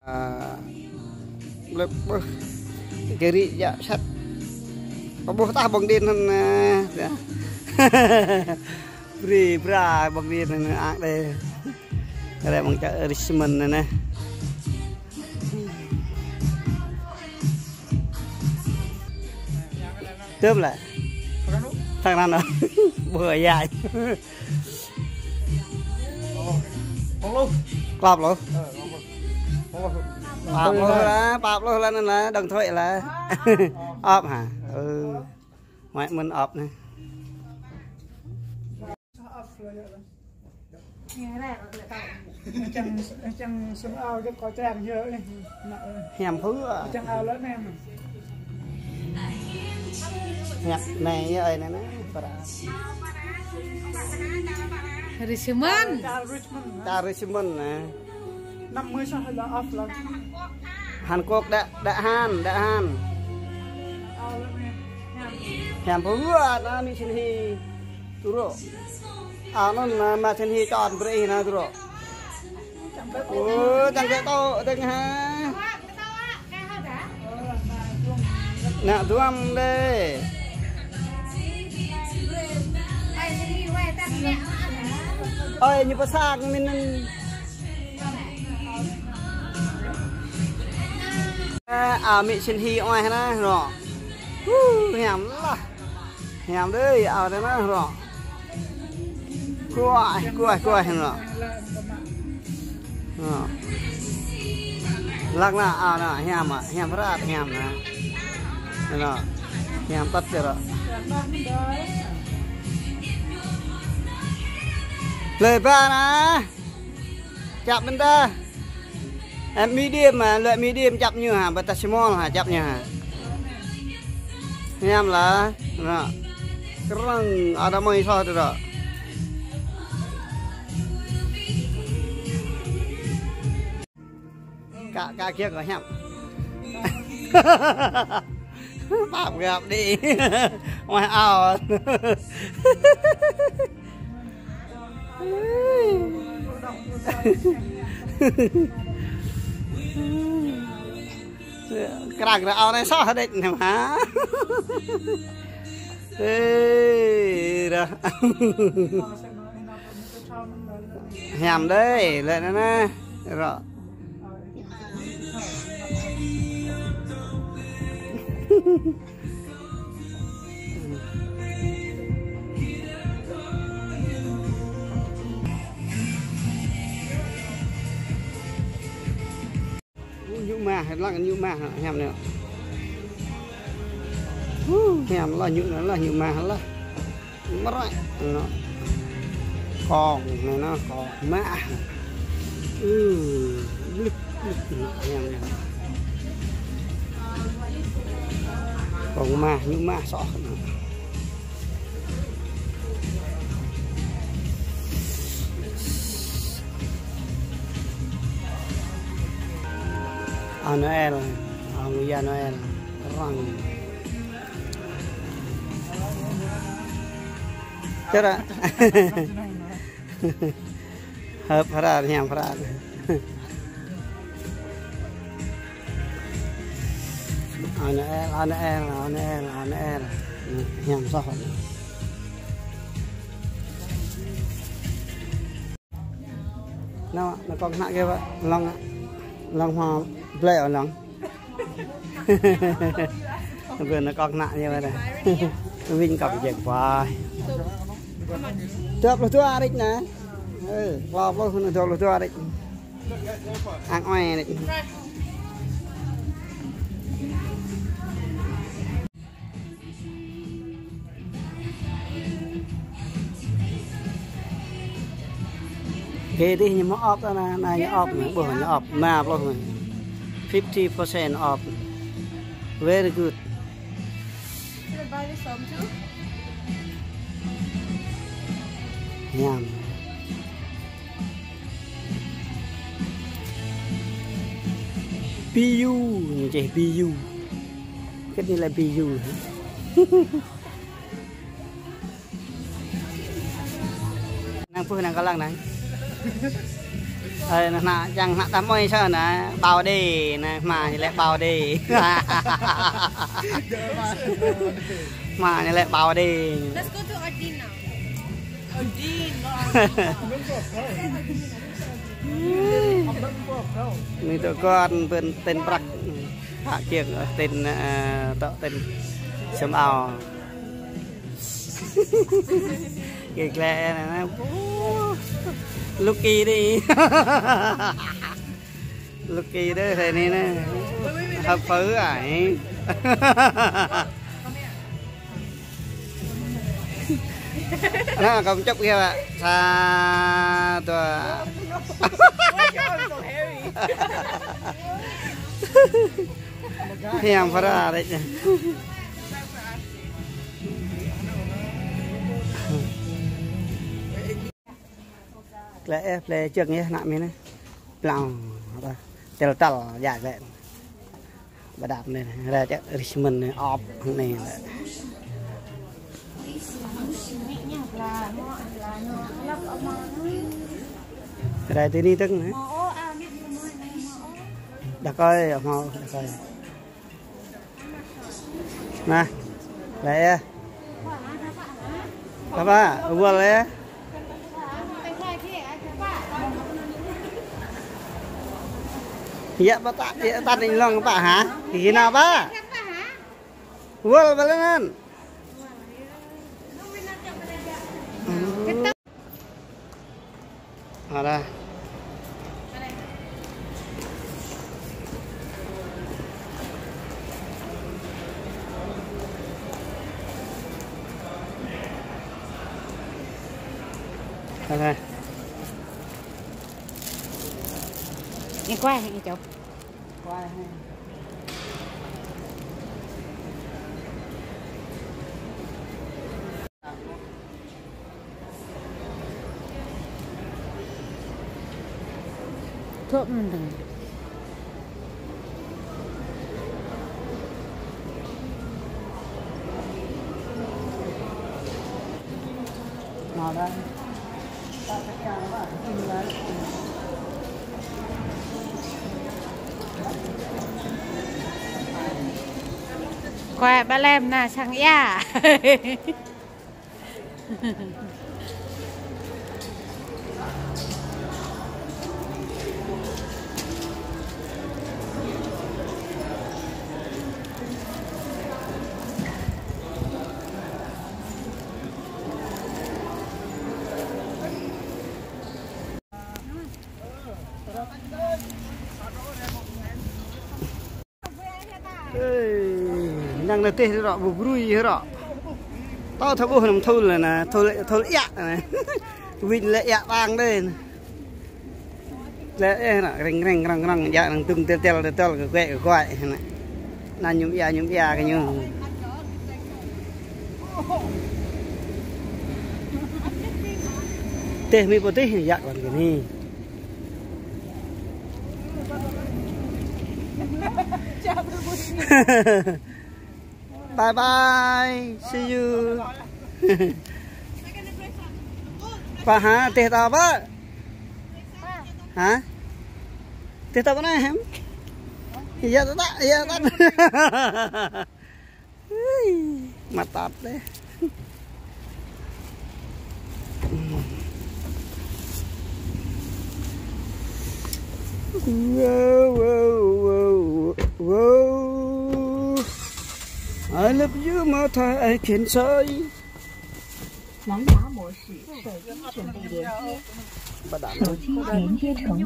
Lập kiri ya sat bố ta bằng điện bri bra bằng điện này đây đây bằng chợ Richmond này nè tớp lại thằng nào bữa dài cọp luôn bạp luôn lên là đừng thôi là ọp hả ngoại mình ọp này chẳng súng ao cho có trang nhớ hèm phứ chẳng ao lớn em nhặt này như vậy này Richmond ta Richmond nè 50 sao hay là off là Hàn Quốc đã Han hèm phứ nó mi xin hi tu rồi nó mà xin hi chọn bữa na tu rồi chẳng cái to đừng ha nè tuam đây ơi như bác sang mình mẹ xin hi oai na rồi hèm đấy đây nó rồi cua rồi lắc là nè hèm phát hèm nè nè hèm tắt rồi lời ba nè chạm bên ta em medium mà loại medium chậm như hả bật small hả chậm như hả hèm là nè kerang ada mày sao rồi cả kia có hẹm bạp gặp đi ngoài ao cái răng ao này sao định này mà hèm đấy lại nè rồi nhũ ma hay là nhũ ma hèm nữa hèm là nhũ ma là mất rồi nó còn này nó còn ma hèm này còn ma nhũ ma sọ Noel, Gia Noel, răng, chết rồi, hợp ra nhảm ra, Noel, nhảm sao? Nó con nặng kia vậy, long hoa lệ ở lòng vừa nó con nặng như vậy này vinh cầm dệt hoài được rồi thua đấy nè lo luôn được rồi thua đấy ăn oai đấy ghê đi nhưng mà off đó nè này off nữa bữa nó off mà lo rồi 50% off very good nhầm PU như vậy PU cái này là PU năng phương năng có lăng này Đây nè chẳng nạ đám môi sao nè bao đi nè mà như lại bao đi mà như lại bao đi. Let's go to Ardeen now. Ardeen. Mình tụi con tên Brak hạ kiệt tên tên sớm ao kì lẹ này Lucky đi Lucky đó thầy này nè hợp phứ ải nó không chấp kia bạn xa tòa Hiang phải ra đấy chứ. Lẽ trước nhé nặng mình này lòng tel tel dài vậy bà đạp này ra chắc Richmond này off này đây tới đi tức nữa đặt coi mau đặt coi nè lại các bạn vừa lấy dạ ta định lòng các bạn hả thì nào ba vừa vào lên ở đây okay. Nghe quay hay nghe chụp? Quay hay. Thuốc mình từng. Nào đây. Ta sẽ chào các bạn. Khoe ba lem nè sang ya. Năng là tê rõ bù rui rõ tao thấu bù làm thâu là nè thâu lẹ này vịt lẹ bang đây lẹ nè răng dạ năng tung tel cái quẹ quại này là nhúng ya cái như tê mi bồ tê dạ còn cái này bye bye, see you. Pak ha, teh tau apa? Hah? Teh tau apa nih hem? Iya tak. Mantap deh. Wow. I love you, Martha. I can say. 蓝牙模式，手机准备连接，手机连接成。